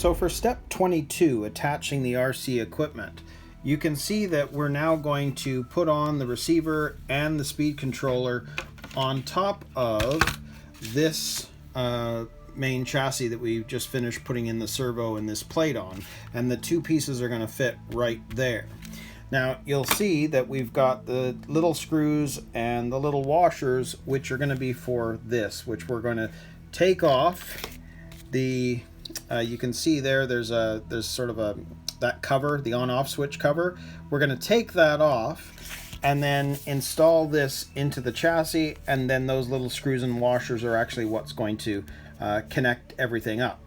So for step 22, attaching the RC equipment, you can see that we're now going to put on the receiver and the speed controller on top of this main chassis that we just finished putting in the servo and this plate on, and the two pieces are going to fit right there. Now you'll see that we've got the little screws and the little washers, which are going to be for this, which we're going to take off. The you can see there's sort of that cover, the on-off switch cover. We're going to take that off and then install this into the chassis, and then those little screws and washers are actually what's going to connect everything up.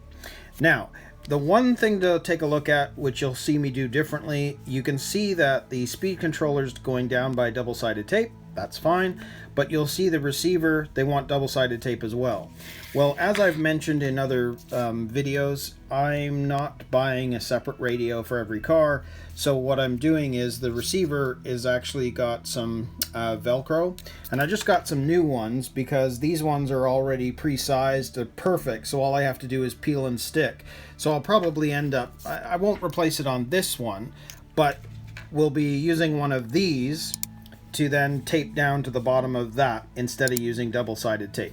Now, the one thing to take a look at, which you'll see me do differently, you can see that the speed controller's going down by double-sided tape. That's fine, but you'll see the receiver, they want double-sided tape as well. Well, as I've mentioned in other videos, I'm not buying a separate radio for every car, so what I'm doing is the receiver is actually got some Velcro, and I just got some new ones because these ones are already pre-sized, they're perfect, so all I have to do is peel and stick. So I'll probably end up, I won't replace it on this one, but we'll be using one of these to then tape down to the bottom of that instead of using double-sided tape.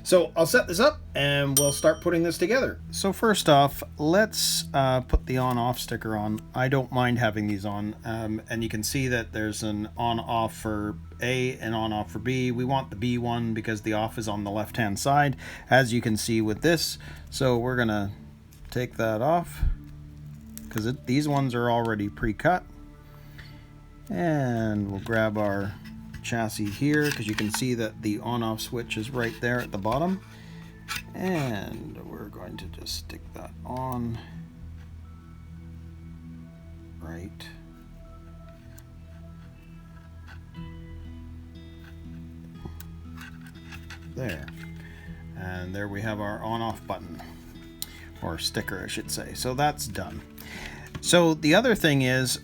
So I'll set this up and we'll start putting this together. So first off, let's put the on-off sticker on. I don't mind having these on, and you can see that there's an on-off for A and on-off for B. We want the B one because the off is on the left-hand side, as you can see with this. So we're gonna take that off because these ones are already pre-cut. And we'll grab our chassis here because you can see that the on-off switch is right there at the bottom, and we're going to just stick that on right there, and there we have our on-off button, or sticker I should say. So that's done. So the other thing is,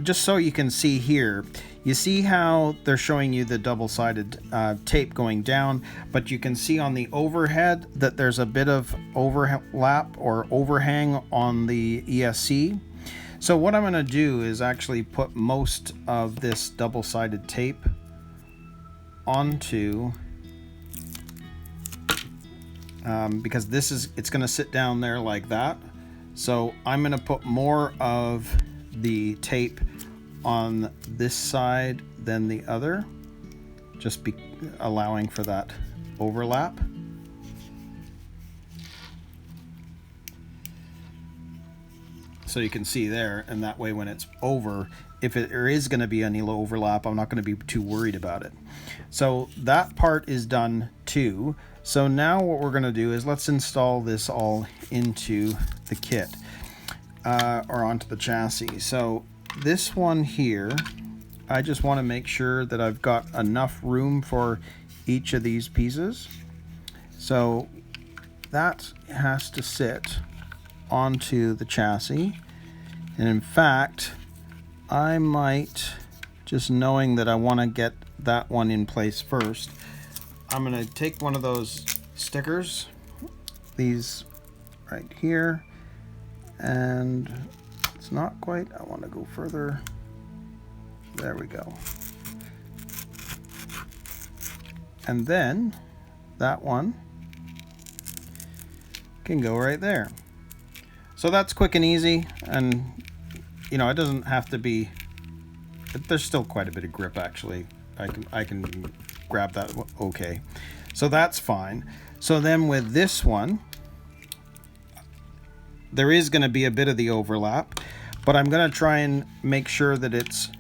just so you can see here, you see how they're showing you the double-sided tape going down, but you can see on the overhead that there's a bit of overlap or overhang on the ESC. So what I'm going to do is actually put most of this double-sided tape onto, because it's going to sit down there like that. So I'm going to put more of the tape on this side than the other, just allowing for that overlap. So you can see there, and that way when it's over, if there is going to be any low overlap, I'm not going to be too worried about it. So that part is done too. So now what we're going to do is let's install this all into the kit, or onto the chassis. So this one here, I just want to make sure that I've got enough room for each of these pieces. So that has to sit onto the chassis. And in fact, I might, just knowing that I want to get that one in place first, I'm going to take one of those stickers, these right here, and it's not quite, I want to go further. There we go. And then that one can go right there. So that's quick and easy, and you know, it doesn't have to be, there's still quite a bit of grip actually. I can grab that okay. So that's fine. So then with this one, there is going to be a bit of the overlap, but I'm going to try and make sure that it's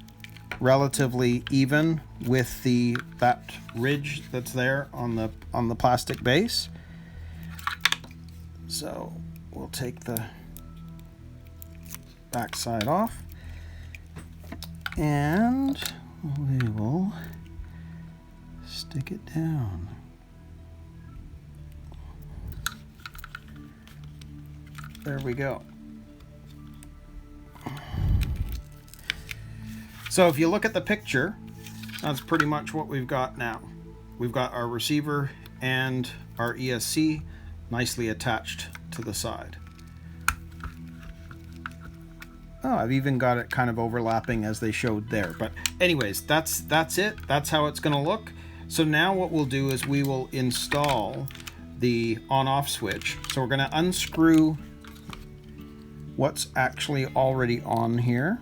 relatively even with that ridge that's there on the plastic base. So we'll take the back side off, and we will stick it down. There we go. So if you look at the picture, that's pretty much what we've got now. We've got our receiver and our ESC nicely attached to the side. Oh, I've even got it kind of overlapping as they showed there. But anyways, that's it. That's how it's going to look. So now what we'll do is we will install the on-off switch. So we're going to unscrew what's actually already on here.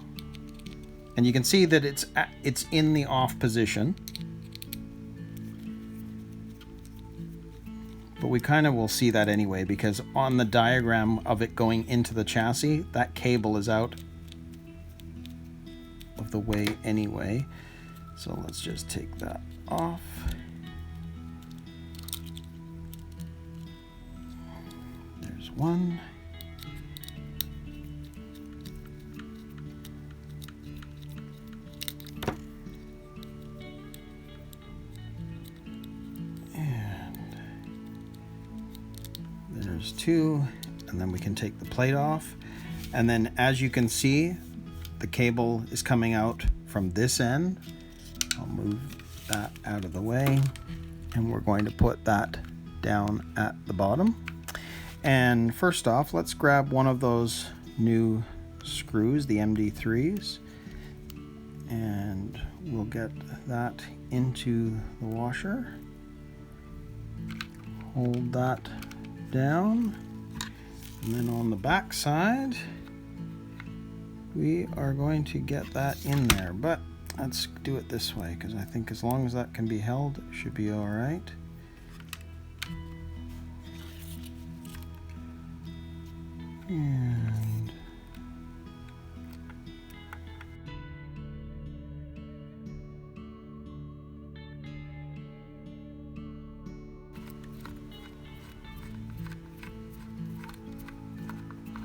And you can see that it's in the off position. But we kind of will see that anyway, because on the diagram of it going into the chassis, that cable is out of the way anyway. So let's just take that off. There's one. There's two, and then we can take the plate off. And then as you can see, the cable is coming out from this end. I'll move that out of the way, and we're going to put that down at the bottom. And first off, let's grab one of those new screws, the MD3s, and we'll get that into the washer. Hold that down, and then on the back side we are going to get that in there, but let's do it this way because I think as long as that can be held, it should be all right. And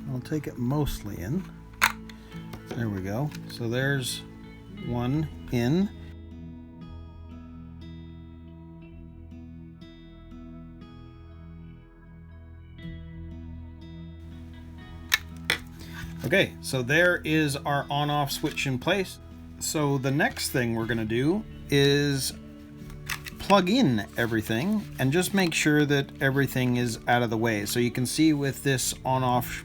I'll take it mostly in. There we go. So there's one in. Okay, so there is our on-off switch in place. So the next thing we're going to do is plug in everything and just make sure that everything is out of the way. So you can see with this on-off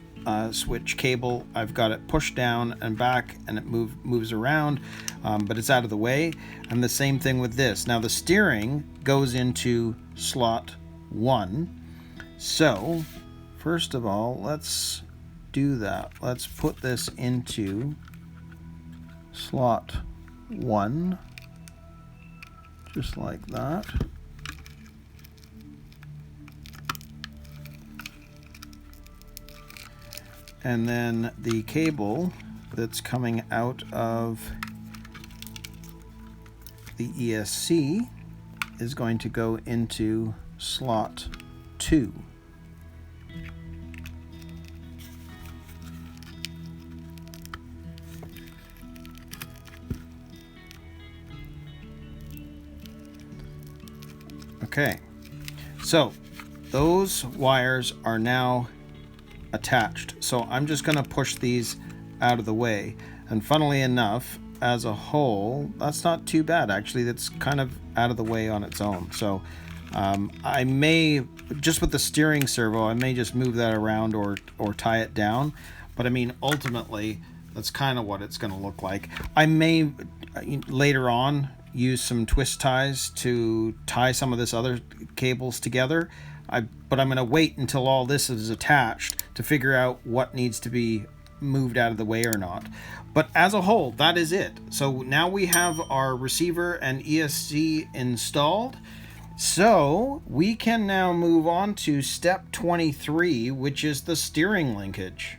switch cable, I've got it pushed down and back, and it moves around, but it's out of the way. And the same thing with this. Now the steering goes into slot 1. So first of all, let's do that. Let's put this into slot 1, just like that. And then the cable that's coming out of the ESC is going to go into slot 2. Okay, so those wires are now attached. So I'm just going to push these out of the way. And funnily enough, as a whole, that's not too bad. Actually, that's kind of out of the way on its own. So I may, just with the steering servo, I may just move that around or tie it down. But I mean, ultimately, that's kind of what it's going to look like. I may later on use some twist ties to tie some of this other cables together. But I'm going to wait until all this is attached to figure out what needs to be moved out of the way or not. But as a whole, that is it. So now we have our receiver and ESC installed. So we can now move on to step 23, which is the steering linkage.